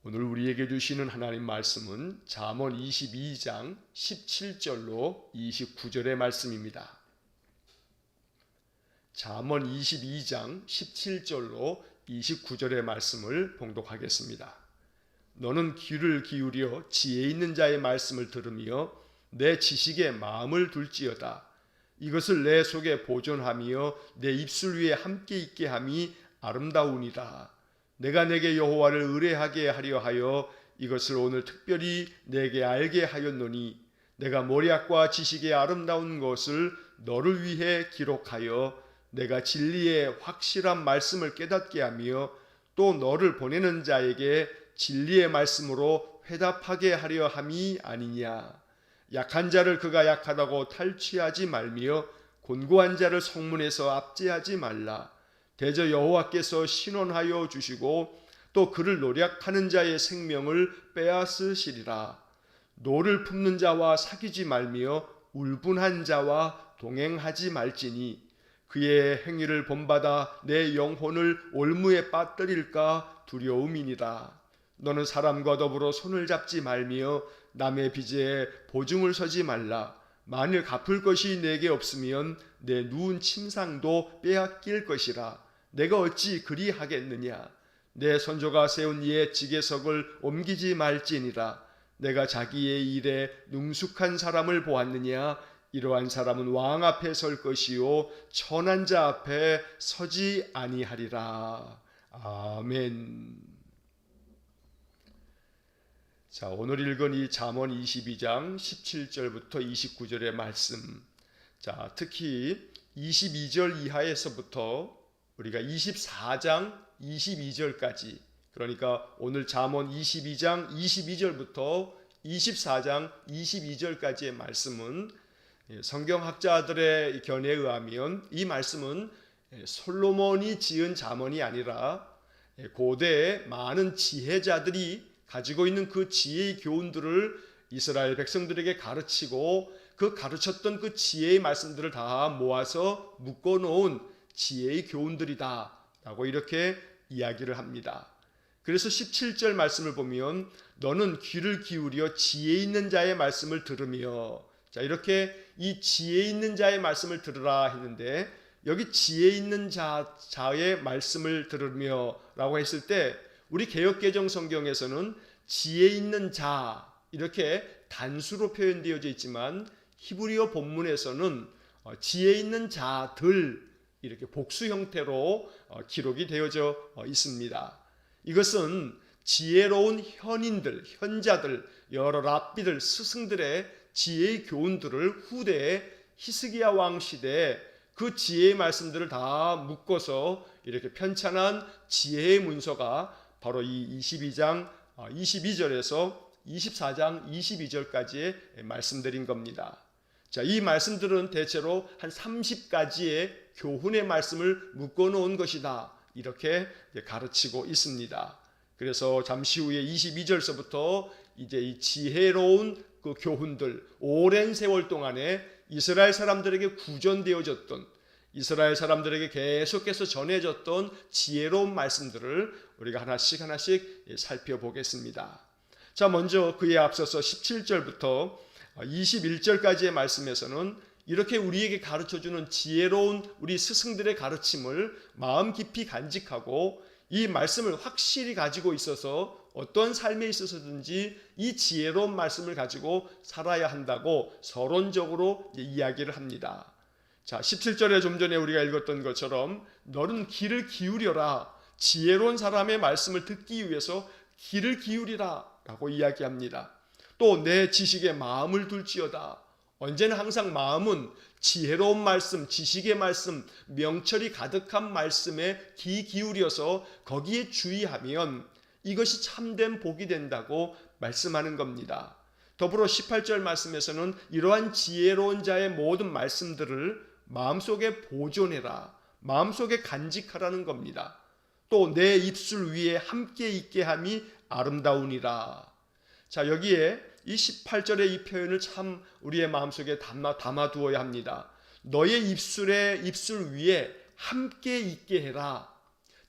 오늘 우리에게 주시는 하나님 말씀은 잠언 22장 17절로 29절의 말씀입니다. 잠언 22장 17절로 29절의 말씀을 봉독하겠습니다. 너는 귀를 기울여 지혜 있는 자의 말씀을 들으며 내 지식에 마음을 둘지어다. 이것을 내 속에 보존하며 내 입술 위에 함께 있게 함이 아름다우니라. 내가 내게 여호와를 의뢰하게 하려 하여 이것을 오늘 특별히 내게 알게 하였노니 내가 머리학과 지식의 아름다운 것을 너를 위해 기록하여 내가 진리의 확실한 말씀을 깨닫게 하며 또 너를 보내는 자에게 진리의 말씀으로 회답하게 하려 함이 아니냐. 약한 자를 그가 약하다고 탈취하지 말며 곤고한 자를 성문에서 압제하지 말라. 대저 여호와께서 신원하여 주시고 또 그를 노략하는 자의 생명을 빼앗으시리라. 노를 품는 자와 사귀지 말며 울분한 자와 동행하지 말지니 그의 행위를 본받아 내 영혼을 올무에 빠뜨릴까 두려움이니라. 너는 사람과 더불어 손을 잡지 말며 남의 빚에 보증을 서지 말라. 만일 갚을 것이 내게 없으면 내 누운 침상도 빼앗길 것이라. 내가 어찌 그리하겠느냐. 내 선조가 세운 옛 지계석을 옮기지 말지니라. 내가 자기의 일에 능숙한 사람을 보았느냐. 이러한 사람은 왕 앞에 설 것이요 천한 자 앞에 서지 아니하리라. 아멘. 자, 오늘 읽은 이 잠언 22장 17절부터 29절의 말씀. 자, 특히 22절 이하에서부터 우리가 24장 22절까지, 그러니까 오늘 잠언 22장 22절부터 24장 22절까지의 말씀은 성경학자들의 견해에 의하면 이 말씀은 솔로몬이 지은 잠언이 아니라 고대의 많은 지혜자들이 가지고 있는 그 지혜의 교훈들을 이스라엘 백성들에게 가르치고 그 가르쳤던 그 지혜의 말씀들을 다 모아서 묶어놓은 지혜의 교훈들이다 라고 이렇게 이야기를 합니다. 그래서 17절 말씀을 보면 너는 귀를 기울여 지혜 있는 자의 말씀을 들으며, 자, 이렇게 이 지혜 있는 자의 말씀을 들으라 했는데 여기 지혜 있는 자의 말씀을 들으며 라고 했을 때 우리 개역개정 성경에서는 지혜 있는 자 이렇게 단수로 표현되어져 있지만 히브리어 본문에서는 지혜 있는 자들 이렇게 복수 형태로 기록이 되어져 있습니다. 이것은 지혜로운 현인들, 현자들, 여러 랍비들, 스승들의 지혜의 교훈들을 후대에 히스기야 왕 시대에 그 지혜의 말씀들을 다 묶어서 이렇게 편찬한 지혜의 문서가 바로 이 22장 22절에서 24장 22절까지의 말씀들인 겁니다. 자, 이 말씀들은 대체로 한 30가지의 교훈의 말씀을 묶어놓은 것이다 이렇게 가르치고 있습니다. 그래서 잠시 후에 22절서부터 이제 이 지혜로운 그 교훈들, 오랜 세월 동안에 이스라엘 사람들에게 구전되어졌던, 이스라엘 사람들에게 계속해서 전해졌던 지혜로운 말씀들을 우리가 하나씩 살펴보겠습니다. 자, 먼저 그에 앞서서 17절부터 21절까지의 말씀에서는 이렇게 우리에게 가르쳐주는 지혜로운 우리 스승들의 가르침을 마음 깊이 간직하고 이 말씀을 확실히 가지고 있어서 어떤 삶에 있어서든지 이 지혜로운 말씀을 가지고 살아야 한다고 서론적으로 이야기를 합니다. 자, 17절에 좀 전에 우리가 읽었던 것처럼 너는 귀를 기울여라. 지혜로운 사람의 말씀을 듣기 위해서 귀를 기울이라 라고 이야기합니다. 또 내 지식에 마음을 둘지어다. 언제나 항상 마음은 지혜로운 말씀, 지식의 말씀, 명철이 가득한 말씀에 귀 기울여서 거기에 주의하면 이것이 참된 복이 된다고 말씀하는 겁니다. 더불어 18절 말씀에서는 이러한 지혜로운 자의 모든 말씀들을 마음속에 보존해라, 마음속에 간직하라는 겁니다. 또 내 입술 위에 함께 있게 함이 아름다우니라. 자, 여기에 이 18절의 이 표현을 참 우리의 마음속에 담아두어야 합니다. 너의 입술 위에 함께 있게 해라.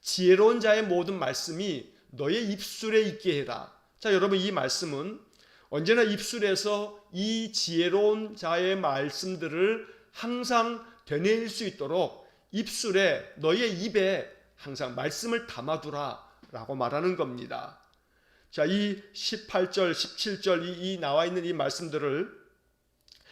지혜로운 자의 모든 말씀이 너의 입술에 있게 해라. 자, 여러분, 이 말씀은 언제나 입술에서 이 지혜로운 자의 말씀들을 항상 되뇌일 수 있도록 입술에, 너의 입에 항상 말씀을 담아두라 라고 말하는 겁니다. 자, 이 18절, 17절 이 나와 있는 이 말씀들을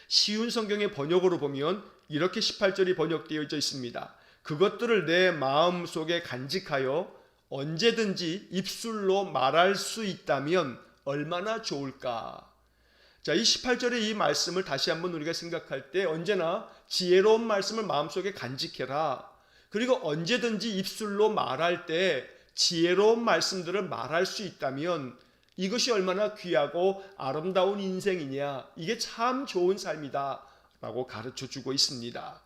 쉬운 성경의 번역으로 보면 이렇게 18절이 번역되어 있습니다. 그것들을 내 마음 속에 간직하여 언제든지 입술로 말할 수 있다면 얼마나 좋을까. 자, 이 18절의 이 말씀을 다시 한번 우리가 생각할 때 언제나 지혜로운 말씀을 마음속에 간직해라. 그리고 언제든지 입술로 말할 때 지혜로운 말씀들을 말할 수 있다면 이것이 얼마나 귀하고 아름다운 인생이냐, 이게 참 좋은 삶이다 라고 가르쳐주고 있습니다.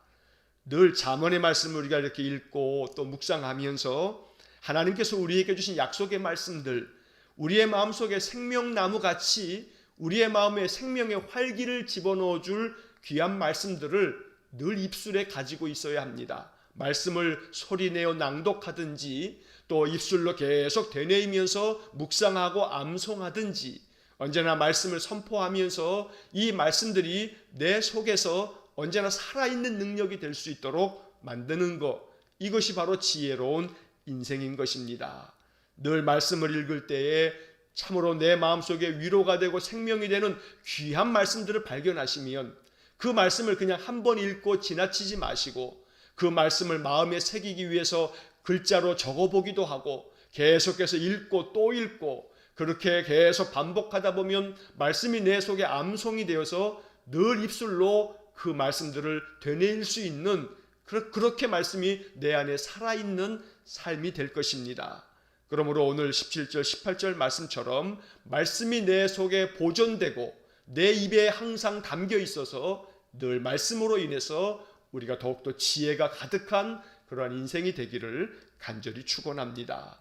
늘 잠언의 말씀을 우리가 이렇게 읽고 또 묵상하면서 하나님께서 우리에게 주신 약속의 말씀들, 우리의 마음속에 생명나무같이 우리의 마음에 생명의 활기를 집어넣어 줄 귀한 말씀들을 늘 입술에 가지고 있어야 합니다. 말씀을 소리내어 낭독하든지 또 입술로 계속 되뇌이면서 묵상하고 암송하든지 언제나 말씀을 선포하면서 이 말씀들이 내 속에서 언제나 살아있는 능력이 될 수 있도록 만드는 것, 이것이 바로 지혜로운 인생인 것입니다. 늘 말씀을 읽을 때에 참으로 내 마음속에 위로가 되고 생명이 되는 귀한 말씀들을 발견하시면 그 말씀을 그냥 한 번 읽고 지나치지 마시고 그 말씀을 마음에 새기기 위해서 글자로 적어보기도 하고 계속해서 읽고 또 읽고 그렇게 계속 반복하다 보면 말씀이 내 속에 암송이 되어서 늘 입술로 그 말씀들을 되뇌일 수 있는, 그렇게 말씀이 내 안에 살아있는 삶이 될 것입니다. 그러므로 오늘 17절 18절 말씀처럼 말씀이 내 속에 보존되고 내 입에 항상 담겨 있어서 늘 말씀으로 인해서 우리가 더욱더 지혜가 가득한 그러한 인생이 되기를 간절히 축원합니다.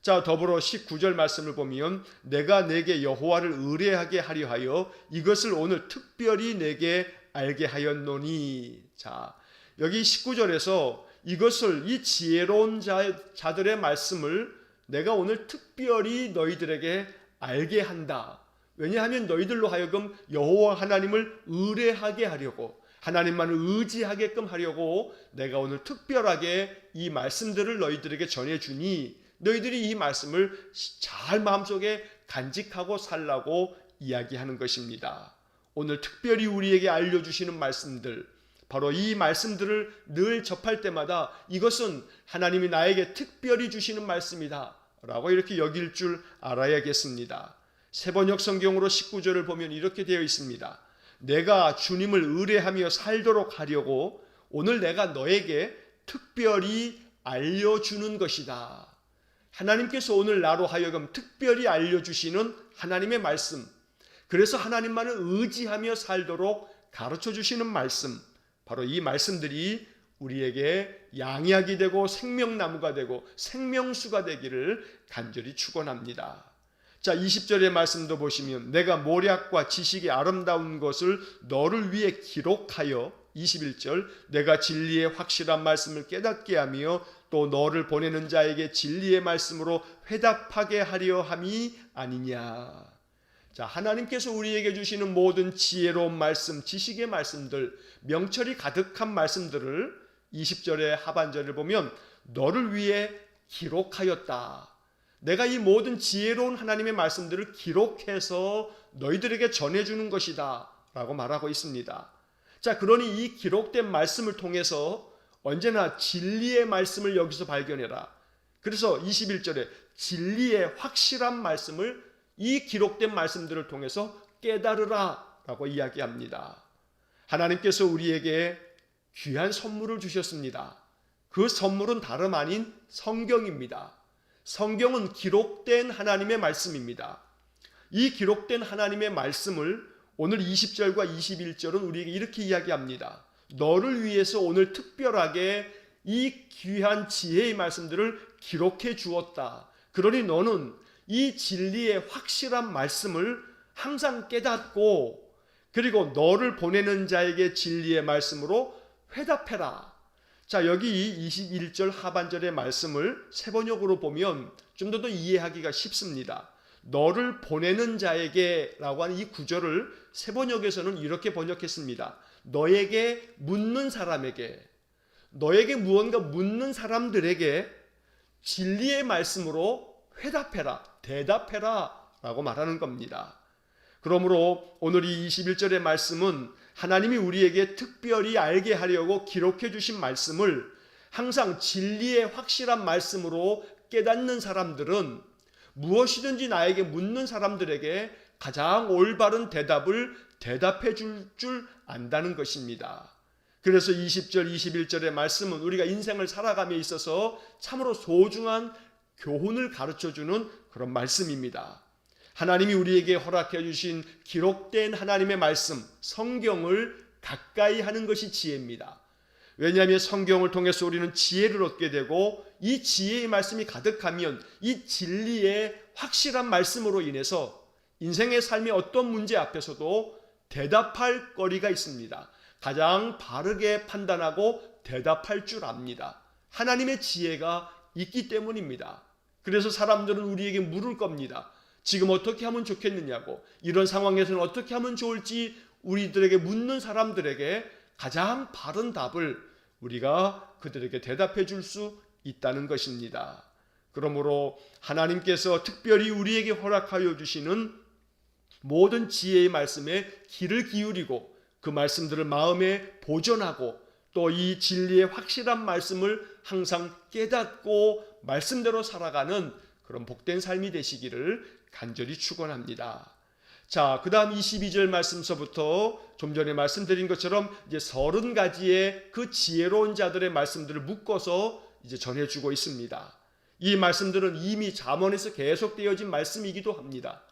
자, 더불어 19절 말씀을 보면 내가 내게 여호와를 의뢰하게 하려 하여 이것을 오늘 특별히 내게 알게 하였노니. 자, 여기 19절에서 이것을, 이 지혜로운 자들의 말씀을 내가 오늘 특별히 너희들에게 알게 한다. 왜냐하면 너희들로 하여금 여호와 하나님을 의뢰하게 하려고, 하나님만을 의지하게끔 하려고 내가 오늘 특별하게 이 말씀들을 너희들에게 전해주니 너희들이 이 말씀을 잘 마음속에 간직하고 살라고 이야기하는 것입니다. 오늘 특별히 우리에게 알려주시는 말씀들, 바로 이 말씀들을 늘 접할 때마다 이것은 하나님이 나에게 특별히 주시는 말씀이다 라고 이렇게 여길 줄 알아야겠습니다. 세번역 성경으로 19절을 보면 이렇게 되어 있습니다. 내가 주님을 의뢰하며 살도록 하려고 오늘 내가 너에게 특별히 알려주는 것이다. 하나님께서 오늘 나로 하여금 특별히 알려주시는 하나님의 말씀, 그래서 하나님만을 의지하며 살도록 가르쳐 주시는 말씀, 바로 이 말씀들이 우리에게 양약이 되고 생명나무가 되고 생명수가 되기를 간절히 축원합니다. 자, 20절의 말씀도 보시면 내가 모략과 지식이 아름다운 것을 너를 위해 기록하여, 21절 내가 진리의 확실한 말씀을 깨닫게 하며 또 너를 보내는 자에게 진리의 말씀으로 회답하게 하려 함이 아니냐. 자, 하나님께서 우리에게 주시는 모든 지혜로운 말씀, 지식의 말씀들, 명철이 가득한 말씀들을 20절의 하반절을 보면 너를 위해 기록하였다. 내가 이 모든 지혜로운 하나님의 말씀들을 기록해서 너희들에게 전해주는 것이다 라고 말하고 있습니다. 자, 그러니 이 기록된 말씀을 통해서 언제나 진리의 말씀을 여기서 발견해라. 그래서 21절에 진리의 확실한 말씀을 이 기록된 말씀들을 통해서 깨달으라 라고 이야기합니다. 하나님께서 우리에게 귀한 선물을 주셨습니다. 그 선물은 다름 아닌 성경입니다. 성경은 기록된 하나님의 말씀입니다. 이 기록된 하나님의 말씀을 오늘 20절과 21절은 우리에게 이렇게 이야기합니다. 너를 위해서 오늘 특별하게 이 귀한 지혜의 말씀들을 기록해 주었다. 그러니 너는 이 진리의 확실한 말씀을 항상 깨닫고 그리고 너를 보내는 자에게 진리의 말씀으로 회답해라. 자, 여기 21절 하반절의 말씀을 세번역으로 보면 좀 더 이해하기가 쉽습니다. 너를 보내는 자에게 라고 하는 이 구절을 세번역에서는 이렇게 번역했습니다. 너에게 묻는 사람에게, 너에게 무언가 묻는 사람들에게 진리의 말씀으로 회답해라, 대답해라 라고 말하는 겁니다. 그러므로 오늘 이 21절의 말씀은 하나님이 우리에게 특별히 알게 하려고 기록해 주신 말씀을 항상 진리의 확실한 말씀으로 깨닫는 사람들은 무엇이든지 나에게 묻는 사람들에게 가장 올바른 대답을 대답해 줄 안다는 것입니다. 그래서 20절, 21절의 말씀은 우리가 인생을 살아감에 있어서 참으로 소중한 교훈을 가르쳐주는 그런 말씀입니다. 하나님이 우리에게 허락해 주신 기록된 하나님의 말씀, 성경을 가까이 하는 것이 지혜입니다. 왜냐하면 성경을 통해서 우리는 지혜를 얻게 되고 이 지혜의 말씀이 가득하면 이 진리의 확실한 말씀으로 인해서 인생의 삶의 어떤 문제 앞에서도 대답할 거리가 있습니다. 가장 바르게 판단하고 대답할 줄 압니다. 하나님의 지혜가 있기 때문입니다. 그래서 사람들은 우리에게 물을 겁니다. 지금 어떻게 하면 좋겠느냐고, 이런 상황에서는 어떻게 하면 좋을지 우리들에게 묻는 사람들에게 가장 바른 답을 우리가 그들에게 대답해 줄 수 있다는 것입니다. 그러므로 하나님께서 특별히 우리에게 허락하여 주시는 모든 지혜의 말씀에 귀를 기울이고 그 말씀들을 마음에 보존하고 또 이 진리의 확실한 말씀을 항상 깨닫고 말씀대로 살아가는 그런 복된 삶이 되시기를 간절히 축원합니다. 자, 그 다음 22절 말씀서부터 좀 전에 말씀드린 것처럼 이제 30가지의 그 지혜로운 자들의 말씀들을 묶어서 이제 전해주고 있습니다. 이 말씀들은 이미 잠언에서 계속되어진 말씀이기도 합니다.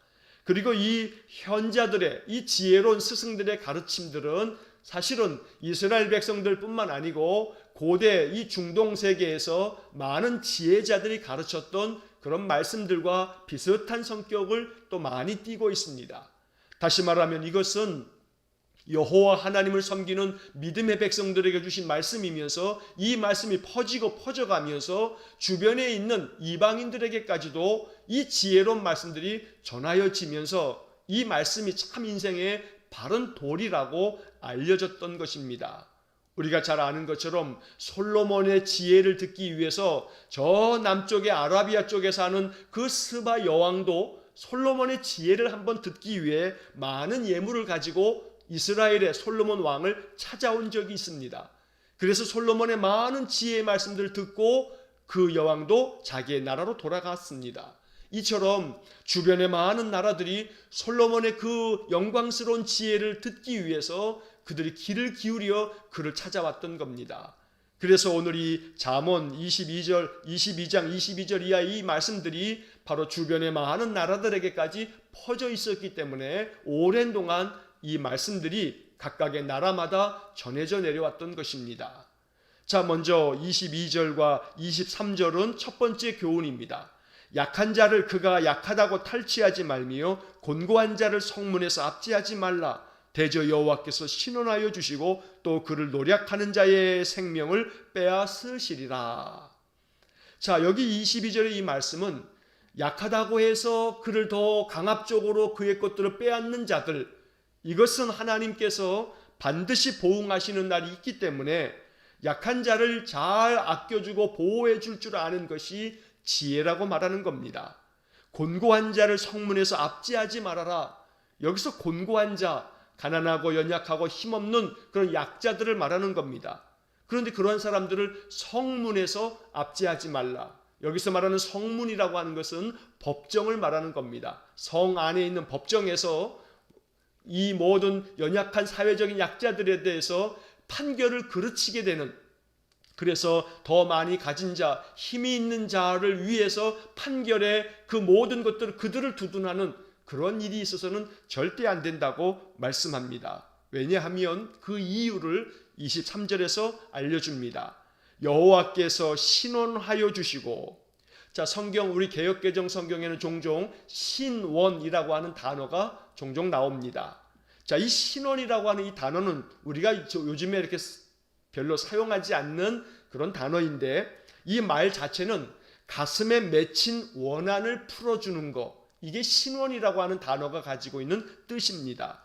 그리고 이 현자들의, 이 지혜로운 스승들의 가르침들은 사실은 이스라엘 백성들뿐만 아니고 고대 이 중동 세계에서 많은 지혜자들이 가르쳤던 그런 말씀들과 비슷한 성격을 또 많이 띠고 있습니다. 다시 말하면 이것은 여호와 하나님을 섬기는 믿음의 백성들에게 주신 말씀이면서 이 말씀이 퍼지고 퍼져가면서 주변에 있는 이방인들에게까지도 이 지혜로운 말씀들이 전하여지면서 이 말씀이 참 인생의 바른 도리라고 알려졌던 것입니다. 우리가 잘 아는 것처럼 솔로몬의 지혜를 듣기 위해서 저 남쪽의 아라비아 쪽에 사는 그 스바 여왕도 솔로몬의 지혜를 한번 듣기 위해 많은 예물을 가지고 이스라엘의 솔로몬 왕을 찾아온 적이 있습니다. 그래서 솔로몬의 많은 지혜의 말씀들을 듣고 그 여왕도 자기의 나라로 돌아갔습니다. 이처럼 주변의 많은 나라들이 솔로몬의 그 영광스러운 지혜를 듣기 위해서 그들이 귀를 기울여 그를 찾아왔던 겁니다. 그래서 오늘 이 잠언 22장 22절 이하의 이 말씀들이 바로 주변의 많은 나라들에게까지 퍼져 있었기 때문에 오랜 동안 이 말씀들이 각각의 나라마다 전해져 내려왔던 것입니다. 자, 먼저 22절과 23절은 첫 번째 교훈입니다. 약한 자를 그가 약하다고 탈취하지 말며 곤고한 자를 성문에서 압제하지 말라. 대저 여호와께서 신원하여 주시고 또 그를 노략하는 자의 생명을 빼앗으시리라. 자, 여기 22절의 이 말씀은 약하다고 해서 그를 더 강압적으로 그의 것들을 빼앗는 자들, 이것은 하나님께서 반드시 보응하시는 날이 있기 때문에 약한 자를 잘 아껴주고 보호해 줄 줄 아는 것이 지혜라고 말하는 겁니다. 곤고한 자를 성문에서 압제하지 말아라. 여기서 곤고한 자, 가난하고 연약하고 힘없는 그런 약자들을 말하는 겁니다. 그런데 그러한 사람들을 성문에서 압제하지 말라. 여기서 말하는 성문이라고 하는 것은 법정을 말하는 겁니다. 성 안에 있는 법정에서 이 모든 연약한 사회적인 약자들에 대해서 판결을 그르치게 되는, 그래서 더 많이 가진 자, 힘이 있는 자를 위해서 판결의 그 모든 것들을 그들을 두둔하는 그런 일이 있어서는 절대 안 된다고 말씀합니다. 왜냐하면 그 이유를 23절에서 알려줍니다. 여호와께서 신원하여 주시고, 자, 성경 우리 개역개정 성경에는 종종 신원이라고 하는 단어가 종종 나옵니다. 자, 이 신원이라고 하는 이 단어는 우리가 요즘에 이렇게 별로 사용하지 않는 그런 단어인데 이 말 자체는 가슴에 맺힌 원한을 풀어주는 것, 이게 신원이라고 하는 단어가 가지고 있는 뜻입니다.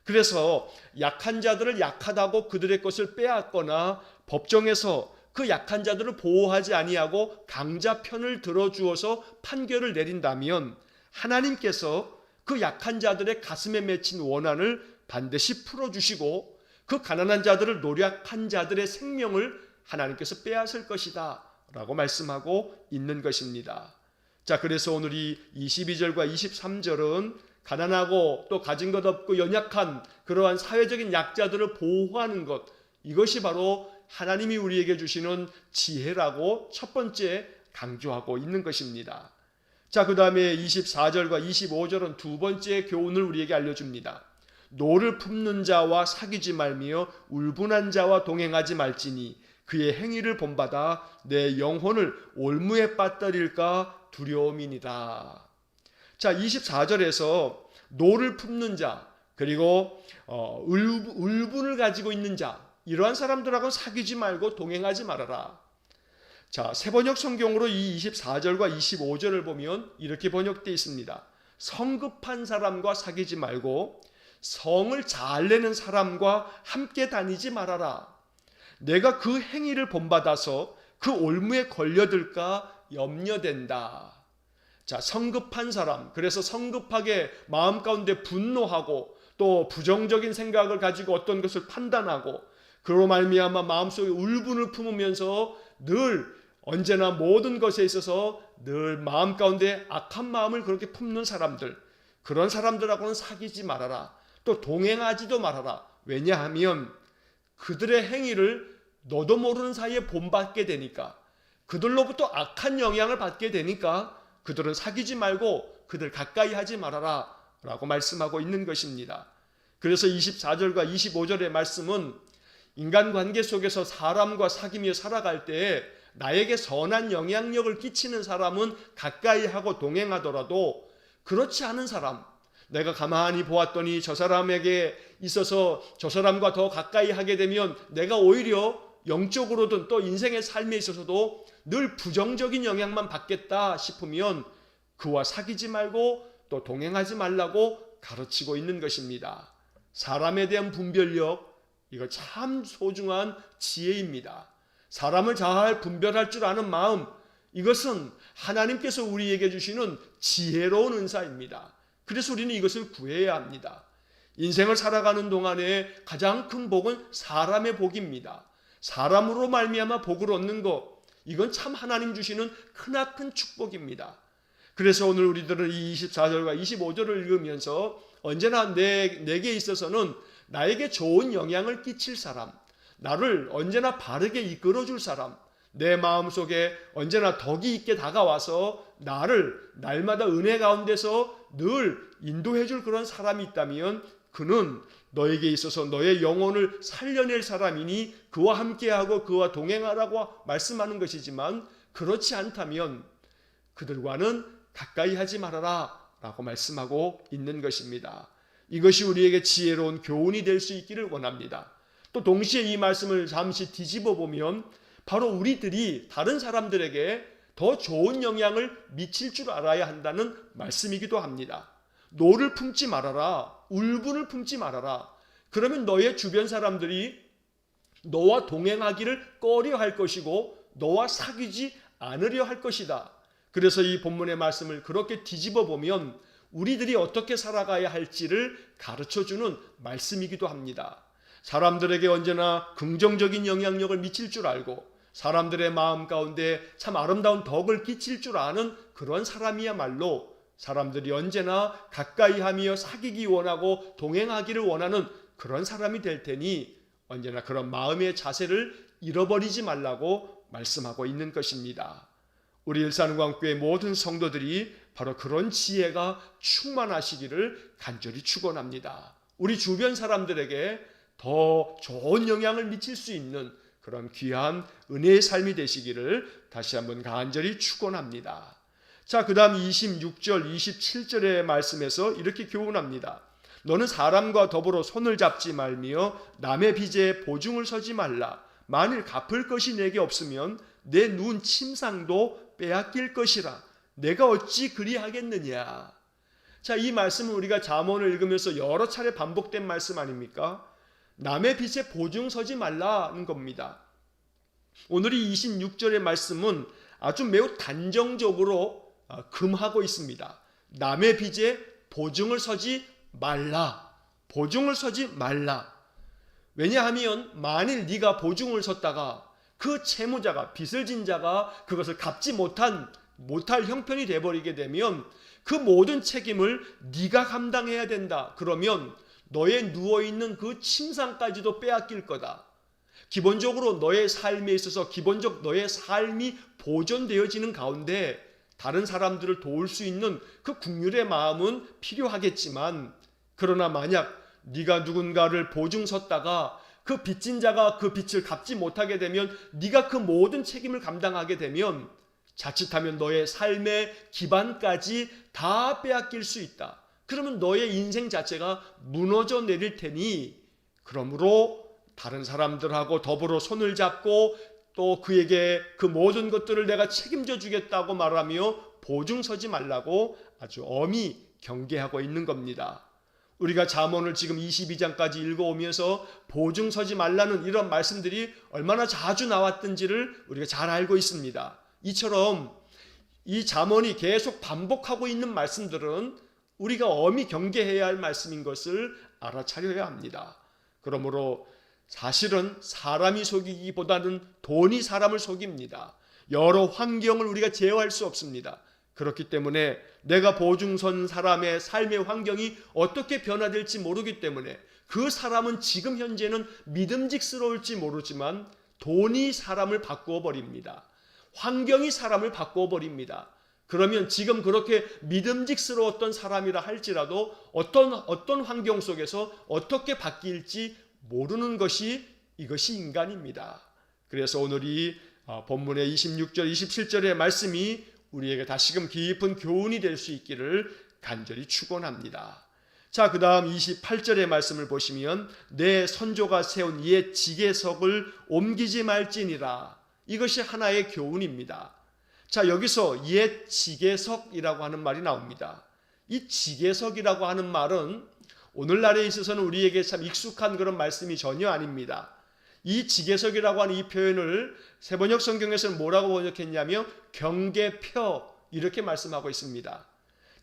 그래서 약한 자들을 약하다고 그들의 것을 빼앗거나 법정에서 그 약한 자들을 보호하지 아니하고 강자 편을 들어주어서 판결을 내린다면 하나님께서 그 약한 자들의 가슴에 맺힌 원한을 반드시 풀어주시고 그 가난한 자들을 노력한 자들의 생명을 하나님께서 빼앗을 것이다 라고 말씀하고 있는 것입니다. 자, 그래서 오늘 이 22절과 23절은 가난하고 또 가진 것 없고 연약한 그러한 사회적인 약자들을 보호하는 것, 이것이 바로 하나님이 우리에게 주시는 지혜라고 첫 번째 강조하고 있는 것입니다. 자, 그 다음에 24절과 25절은 두 번째 교훈을 우리에게 알려줍니다. 노를 품는 자와 사귀지 말며 울분한 자와 동행하지 말지니 그의 행위를 본받아 내 영혼을 올무에 빠뜨릴까 두려움이니라. 자, 24절에서 노를 품는 자, 그리고 울분을 가지고 있는 자, 이러한 사람들하고 사귀지 말고 동행하지 말아라. 자, 새번역 성경으로 이 24절과 25절을 보면 이렇게 번역되어 있습니다. 성급한 사람과 사귀지 말고 성을 잘 내는 사람과 함께 다니지 말아라. 내가 그 행위를 본받아서 그 올무에 걸려들까 염려된다. 자, 성급한 사람, 그래서 성급하게 마음 가운데 분노하고 또 부정적인 생각을 가지고 어떤 것을 판단하고 그로 말미암아 마음속에 울분을 품으면서 늘 언제나 모든 것에 있어서 늘 마음 가운데 악한 마음을 그렇게 품는 사람들, 그런 사람들하고는 사귀지 말아라. 또 동행하지도 말아라. 왜냐하면 그들의 행위를 너도 모르는 사이에 본받게 되니까, 그들로부터 악한 영향을 받게 되니까 그들은 사귀지 말고 그들 가까이 하지 말아라 라고 말씀하고 있는 것입니다. 그래서 24절과 25절의 말씀은 인간관계 속에서 사람과 사귀며 살아갈 때 나에게 선한 영향력을 끼치는 사람은 가까이 하고 동행하더라도 그렇지 않은 사람, 내가 가만히 보았더니 저 사람에게 있어서 저 사람과 더 가까이 하게 되면 내가 오히려 영적으로든 또 인생의 삶에 있어서도 늘 부정적인 영향만 받겠다 싶으면 그와 사귀지 말고 또 동행하지 말라고 가르치고 있는 것입니다. 사람에 대한 분별력, 이거 참 소중한 지혜입니다. 사람을 잘 분별할 줄 아는 마음, 이것은 하나님께서 우리에게 주시는 지혜로운 은사입니다. 그래서 우리는 이것을 구해야 합니다. 인생을 살아가는 동안에 가장 큰 복은 사람의 복입니다. 사람으로 말미암아 복을 얻는 것, 이건 참 하나님 주시는 크나큰 축복입니다. 그래서 오늘 우리들은 이 24절과 25절을 읽으면서 언제나 내게 있어서는 나에게 좋은 영향을 끼칠 사람, 나를 언제나 바르게 이끌어줄 사람, 내 마음속에 언제나 덕이 있게 다가와서 나를 날마다 은혜 가운데서 늘 인도해줄 그런 사람이 있다면 그는 너에게 있어서 너의 영혼을 살려낼 사람이니 그와 함께하고 그와 동행하라고 말씀하는 것이지만, 그렇지 않다면 그들과는 가까이 하지 말아라 라고 말씀하고 있는 것입니다. 이것이 우리에게 지혜로운 교훈이 될 수 있기를 원합니다. 또 동시에 이 말씀을 잠시 뒤집어 보면 바로 우리들이 다른 사람들에게 더 좋은 영향을 미칠 줄 알아야 한다는 말씀이기도 합니다. 노를 품지 말아라, 울분을 품지 말아라. 그러면 너의 주변 사람들이 너와 동행하기를 꺼려할 것이고 너와 사귀지 않으려 할 것이다. 그래서 이 본문의 말씀을 그렇게 뒤집어 보면 우리들이 어떻게 살아가야 할지를 가르쳐주는 말씀이기도 합니다. 사람들에게 언제나 긍정적인 영향력을 미칠 줄 알고 사람들의 마음 가운데 참 아름다운 덕을 끼칠 줄 아는 그런 사람이야말로 사람들이 언제나 가까이 하며 사귀기 원하고 동행하기를 원하는 그런 사람이 될 테니 언제나 그런 마음의 자세를 잃어버리지 말라고 말씀하고 있는 것입니다. 우리 일산광교회 모든 성도들이 바로 그런 지혜가 충만하시기를 간절히 축원합니다. 우리 주변 사람들에게 더 좋은 영향을 미칠 수 있는 그런 귀한 은혜의 삶이 되시기를 다시 한번 간절히 축원합니다. 자, 그 다음 26절, 27절의 말씀에서 이렇게 교훈합니다. 너는 사람과 더불어 손을 잡지 말며 남의 빚에 보증을 서지 말라. 만일 갚을 것이 내게 없으면 내 눈 침상도 빼앗길 것이라. 내가 어찌 그리하겠느냐. 자, 이 말씀은 우리가 잠언을 읽으면서 여러 차례 반복된 말씀 아닙니까? 남의 빚에 보증 서지 말라는 겁니다. 오늘 이 26절의 말씀은 아주 매우 단정적으로 금하고 있습니다. 남의 빚에 보증을 서지 말라. 보증을 서지 말라. 왜냐하면 만일 네가 보증을 섰다가 그 채무자가, 빚을 진 자가 그것을 갚지 못할 형편이 되어버리게 되면 그 모든 책임을 네가 감당해야 된다. 그러면 너의 누워있는 그 침상까지도 빼앗길 거다. 기본적으로 너의 삶에 있어서 기본적 너의 삶이 보존되어지는 가운데 다른 사람들을 도울 수 있는 그 긍휼의 마음은 필요하겠지만, 그러나 만약 네가 누군가를 보증 섰다가 그 빚진 자가 그 빚을 갚지 못하게 되면 네가 그 모든 책임을 감당하게 되면 자칫하면 너의 삶의 기반까지 다 빼앗길 수 있다. 그러면 너의 인생 자체가 무너져 내릴 테니, 그러므로 다른 사람들하고 더불어 손을 잡고 또 그에게 그 모든 것들을 내가 책임져 주겠다고 말하며 보증 서지 말라고 아주 엄히 경계하고 있는 겁니다. 우리가 잠언을 지금 22장까지 읽어오면서 보증 서지 말라는 이런 말씀들이 얼마나 자주 나왔던지를 우리가 잘 알고 있습니다. 이처럼 이 잠언이 계속 반복하고 있는 말씀들은 우리가 엄히 경계해야 할 말씀인 것을 알아차려야 합니다. 그러므로 사실은 사람이 속이기보다는 돈이 사람을 속입니다. 여러 환경을 우리가 제어할 수 없습니다. 그렇기 때문에 내가 보증선 사람의 삶의 환경이 어떻게 변화될지 모르기 때문에 그 사람은 지금 현재는 믿음직스러울지 모르지만 돈이 사람을 바꾸어 버립니다. 환경이 사람을 바꾸어 버립니다. 그러면 지금 그렇게 믿음직스러웠던 사람이라 할지라도 어떤 환경 속에서 어떻게 바뀔지 모르는 것이 이것이 인간입니다. 그래서 오늘 이 본문의 26절, 27절의 말씀이 우리에게 다시금 깊은 교훈이 될 수 있기를 간절히 축원합니다. 자, 그 다음 28절의 말씀을 보시면 내 선조가 세운 옛 지계석을 옮기지 말지니라. 이것이 하나의 교훈입니다. 자, 여기서 옛 지계석이라고 하는 말이 나옵니다. 이 지계석이라고 하는 말은 오늘날에 있어서는 우리에게 참 익숙한 그런 말씀이 전혀 아닙니다. 이 지계석이라고 하는 이 표현을 세번역 성경에서는 뭐라고 번역했냐면 경계표, 이렇게 말씀하고 있습니다.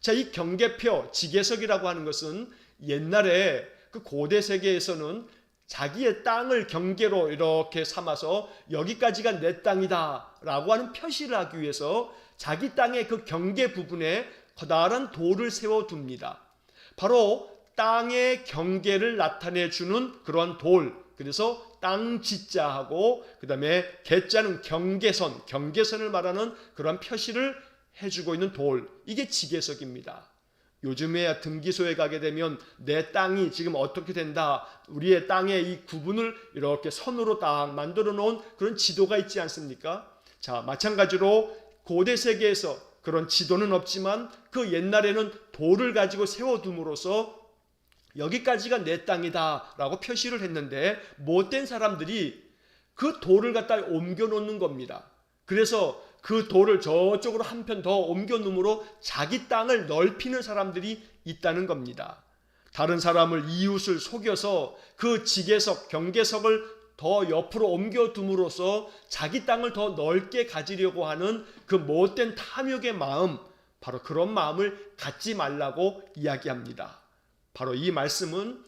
자, 이 경계표, 지계석이라고 하는 것은 옛날에 그 고대 세계에서는 자기의 땅을 경계로 이렇게 삼아서 여기까지가 내 땅이다 라고 하는 표시를 하기 위해서 자기 땅의 그 경계 부분에 커다란 돌을 세워둡니다. 바로 땅의 경계를 나타내주는 그런 돌, 그래서 땅 지자하고 그 다음에 개자는 경계선, 경계선을 말하는 그런 표시를 해주고 있는 돌, 이게 지계석입니다. 요즘에 등기소에 가게 되면 내 땅이 지금 어떻게 된다, 우리의 땅의 이 구분을 이렇게 선으로 딱 만들어 놓은 그런 지도가 있지 않습니까? 자, 마찬가지로 고대 세계에서 그런 지도는 없지만 그 옛날에는 돌을 가지고 세워둠으로써 여기까지가 내 땅이다 라고 표시를 했는데 못된 사람들이 그 돌을 갖다 옮겨 놓는 겁니다. 그래서 그 돌을 저쪽으로 한 편 더 옮겨 놓음으로 자기 땅을 넓히는 사람들이 있다는 겁니다. 다른 사람을, 이웃을 속여서 그 지계석, 경계석을 더 옆으로 옮겨 둠으로써 자기 땅을 더 넓게 가지려고 하는 그 못된 탐욕의 마음, 바로 그런 마음을 갖지 말라고 이야기합니다. 바로 이 말씀은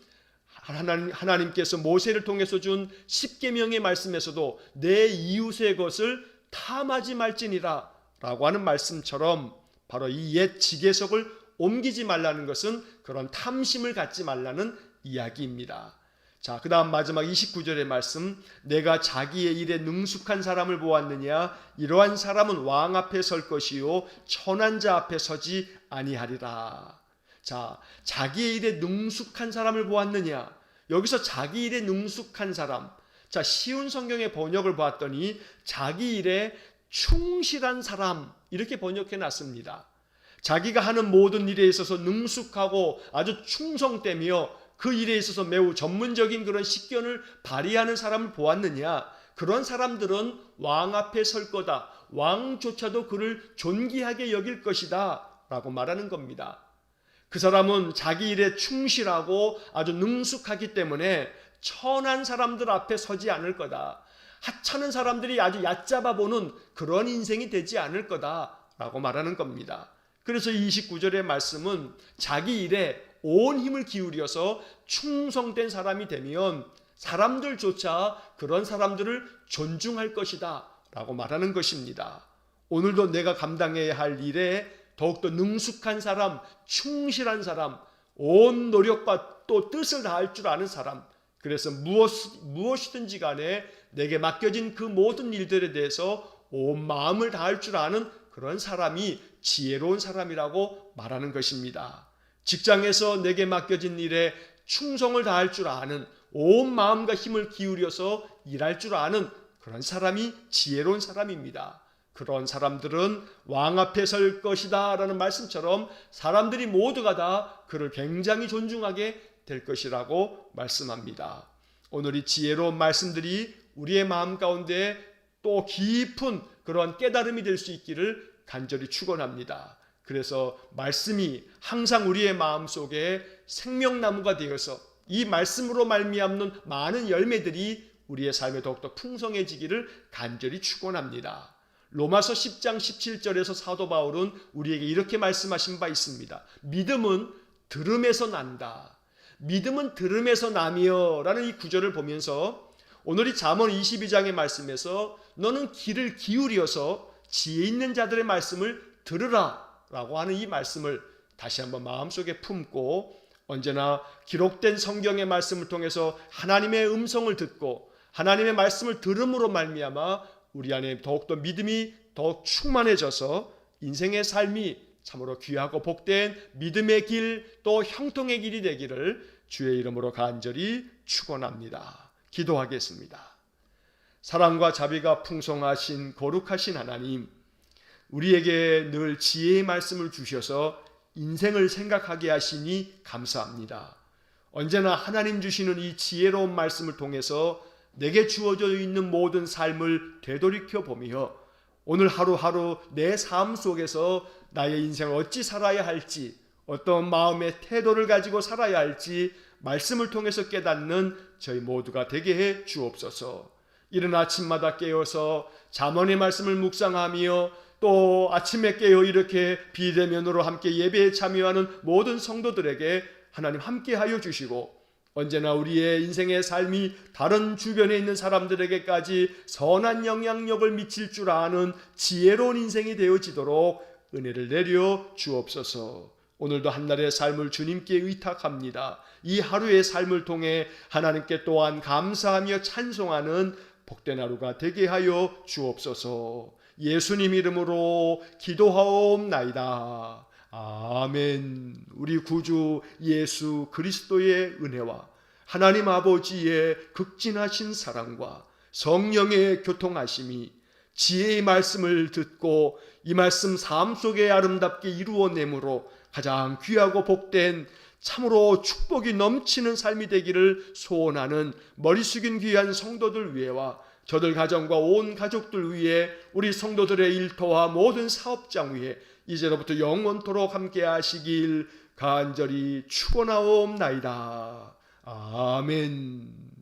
하나님께서 모세를 통해서 준 십계명의 말씀에서도 내 이웃의 것을 탐하지 말지니라 라고 하는 말씀처럼 바로 이 옛 지계석을 옮기지 말라는 것은 그런 탐심을 갖지 말라는 이야기입니다. 자, 그 다음 마지막 29절의 말씀, 내가 자기의 일에 능숙한 사람을 보았느냐, 이러한 사람은 왕 앞에 설 것이요 천한 자 앞에 서지 아니하리라. 자, 자기의 일에 능숙한 사람을 보았느냐, 여기서 자기 일에 능숙한 사람, 자, 쉬운 성경의 번역을 봤더니 자기 일에 충실한 사람, 이렇게 번역해 놨습니다. 자기가 하는 모든 일에 있어서 능숙하고 아주 충성되며 그 일에 있어서 매우 전문적인 그런 식견을 발휘하는 사람을 보았느냐, 그런 사람들은 왕 앞에 설 거다, 왕조차도 그를 존귀하게 여길 것이다 라고 말하는 겁니다. 그 사람은 자기 일에 충실하고 아주 능숙하기 때문에 천한 사람들 앞에 서지 않을 거다. 하찮은 사람들이 아주 얕잡아 보는 그런 인생이 되지 않을 거다라고 말하는 겁니다. 그래서 29절의 말씀은 자기 일에 온 힘을 기울여서 충성된 사람이 되면 사람들조차 그런 사람들을 존중할 것이다 라고 말하는 것입니다. 오늘도 내가 감당해야 할 일에 더욱더 능숙한 사람, 충실한 사람, 온 노력과 또 뜻을 다할 줄 아는 사람, 그래서 무엇이든지 간에 내게 맡겨진 그 모든 일들에 대해서 온 마음을 다할 줄 아는 그런 사람이 지혜로운 사람이라고 말하는 것입니다. 직장에서 내게 맡겨진 일에 충성을 다할 줄 아는, 온 마음과 힘을 기울여서 일할 줄 아는 그런 사람이 지혜로운 사람입니다. 그런 사람들은 왕 앞에 설 것이다 라는 말씀처럼 사람들이 모두가 다 그를 굉장히 존중하게 될 것이라고 말씀합니다. 오늘 이 지혜로운 말씀들이 우리의 마음 가운데 또 깊은 그런 깨달음이 될 수 있기를 간절히 축원합니다. 그래서 말씀이 항상 우리의 마음속에 생명나무가 되어서 이 말씀으로 말미암는 많은 열매들이 우리의 삶에 더욱더 풍성해지기를 간절히 축원합니다. 로마서 10장 17절에서 사도 바울은 우리에게 이렇게 말씀하신 바 있습니다. 믿음은 들음에서 난다. 믿음은 들음에서 나며 라는 이 구절을 보면서 오늘 이 잠언 22장의 말씀에서 너는 귀를 기울여서 지혜 있는 자들의 말씀을 들으라 라고 하는 이 말씀을 다시 한번 마음속에 품고 언제나 기록된 성경의 말씀을 통해서 하나님의 음성을 듣고 하나님의 말씀을 들음으로 말미암아 우리 안에 더욱더 믿음이 더욱 충만해져서 인생의 삶이 참으로 귀하고 복된 믿음의 길 또 형통의 길이 되기를 주의 이름으로 간절히 축원합니다. 기도하겠습니다. 사랑과 자비가 풍성하신 거룩하신 하나님, 우리에게 늘 지혜의 말씀을 주셔서 인생을 생각하게 하시니 감사합니다. 언제나 하나님 주시는 이 지혜로운 말씀을 통해서 내게 주어져 있는 모든 삶을 되돌이켜 보며 오늘 하루하루 내 삶 속에서 나의 인생을 어찌 살아야 할지, 어떤 마음의 태도를 가지고 살아야 할지 말씀을 통해서 깨닫는 저희 모두가 되게 해 주옵소서. 이른 아침마다 깨어서 잠언의 말씀을 묵상하며 또 아침에 깨어 이렇게 비대면으로 함께 예배에 참여하는 모든 성도들에게 하나님 함께하여 주시고 언제나 우리의 인생의 삶이 다른 주변에 있는 사람들에게까지 선한 영향력을 미칠 줄 아는 지혜로운 인생이 되어지도록 은혜를 내려 주옵소서. 오늘도 한날의 삶을 주님께 의탁합니다. 이 하루의 삶을 통해 하나님께 또한 감사하며 찬송하는 복된 하루가 되게 하여 주옵소서. 예수님 이름으로 기도하옵나이다. 아멘. 우리 구주 예수 그리스도의 은혜와 하나님 아버지의 극진하신 사랑과 성령의 교통하심이 지혜의 말씀을 듣고 이 말씀 삶 속에 아름답게 이루어내므로 가장 귀하고 복된 참으로 축복이 넘치는 삶이 되기를 소원하는 머리 숙인 귀한 성도들 위에와 저들 가정과 온 가족들 위에 우리 성도들의 일터와 모든 사업장 위에 이제로부터 영원토록 함께 하시길 간절히 축원하옵나이다. 아멘.